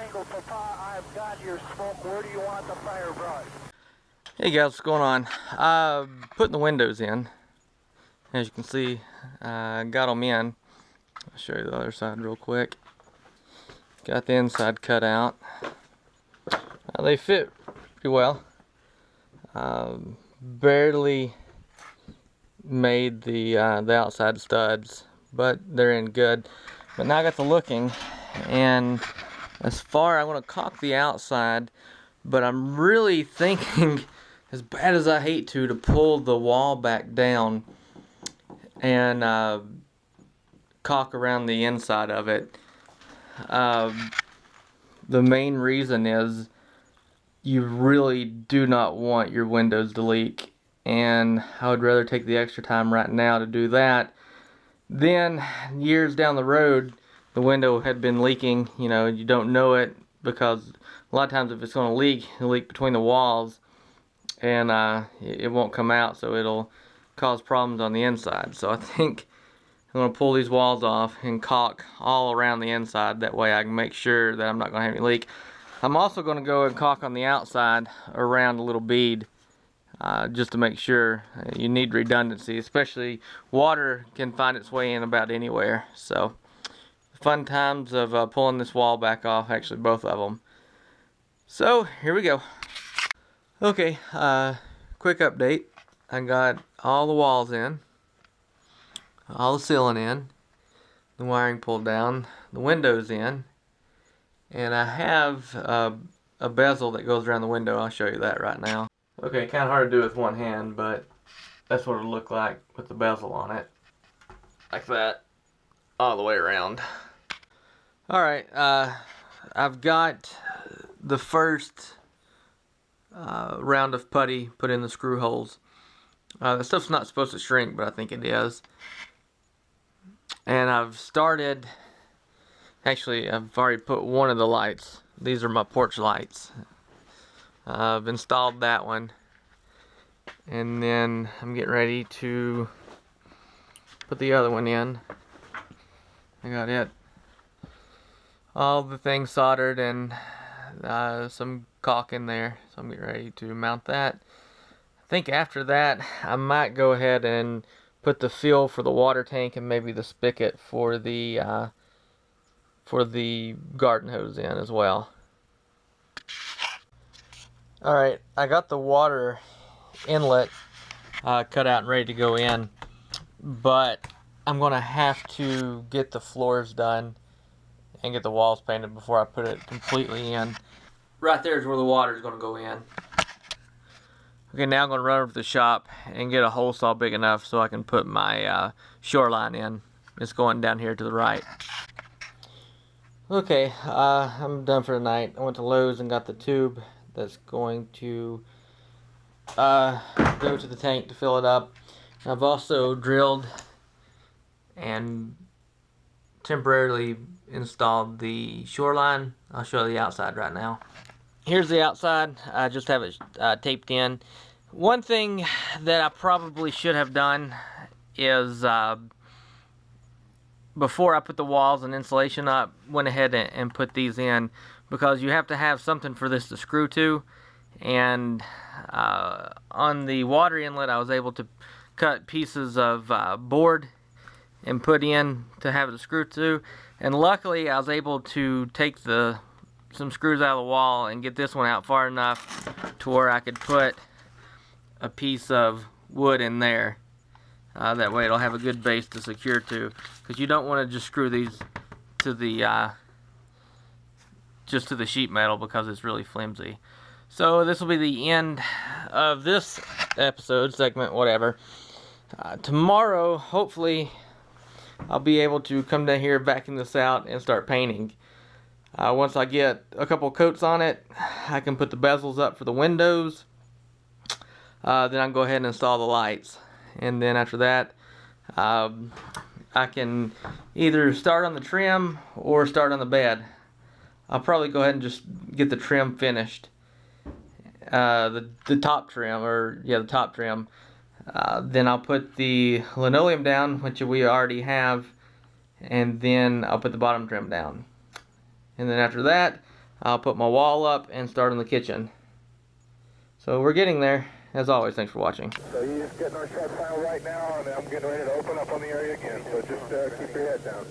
Tango Papa, I've got your smoke. Where do you want the fire brought? Hey guys, what's going on? Putting the windows in. As you can see, got them in. I'll show you the other side real quick. Got the inside cut out. They fit pretty well. Barely made the outside studs, but they're in good. But now I got to looking, and as far I want to caulk the outside, but I'm really thinking, as bad as I hate to pull the wall back down and caulk around the inside of it. The main reason is you really do not want your windows to leak, and I would rather take the extra time right now to do that. Then years down the road, the window had been leaking. You know, you don't know it because a lot of times if it's going to leak, it'll leak between the walls, and it won't come out, so it'll cause problems on the inside. So I think I'm going to pull these walls off and caulk all around the inside. That way I can make sure that I'm not going to have any leak. I'm also going to go and caulk on the outside around the little bead, just to make sure. You need redundancy, especially water can find its way in about anywhere. So fun times of pulling this wall back off, actually both of them. So here we go. Okay, quick update. I got all the walls in, all the ceiling in, the wiring pulled down, the windows in, and I have a bezel that goes around the window. I'll show you that right now. Okay, kind of hard to do with one hand, but that's what it'll look like with the bezel on it. Like that, all the way around. Alright, I've got the first round of putty put in the screw holes. The stuff's not supposed to shrink, but I think it is. And I've started, actually I've already put one of the lights. These are my porch lights. I've installed that one, and then I'm getting ready to put the other one in. I got it, all the things soldered, and some caulk in there, so I'm getting ready to mount that. I think after that I might go ahead and put the fill for the water tank and maybe the spigot for the garden hose in as well. Alright, I got the water inlet cut out and ready to go in, but I'm going to have to get the floors done and get the walls painted before I put it completely in. Right there is where the water is going to go in. Okay, now I'm going to run over to the shop and get a hole saw big enough so I can put my shoreline in. It's going down here to the right. Okay, I'm done for the night. I went to Lowe's and got the tube that's going to go to the tank to fill it up. I've also drilled and temporarily installed the shoreline. I'll show you the outside right now. Here's the outside. I just have it taped in. One thing that I probably should have done is before I put the walls and insulation up, went ahead and put these in, because you have to have something for this to screw to. And on the water inlet, I was able to cut pieces of board and put in to have it to screw to. And luckily I was able to take some screws out of the wall and get this one out far enough to where I could put a piece of wood in there. That way it'll have a good base to secure to, because you don't want to just screw these to the just to the sheet metal, because it's really flimsy. So this will be the end of this episode, segment, whatever. Tomorrow, hopefully, I'll be able to come down here, vacuum this out, and start painting. Once I get a couple coats on it, I can put the bezels up for the windows. Then I can go ahead and install the lights. And then after that, I can either start on the trim or start on the bed. I'll probably go ahead and just get the trim finished. The top trim, the top trim. Then I'll put the linoleum down, which we already have, and then I'll put the bottom trim down. And then after that, I'll put my wall up and start in the kitchen. So we're getting there. As always, thanks for watching. So you're just getting our shot final right now, and I'm getting ready to open up on the area again. So just keep your head down.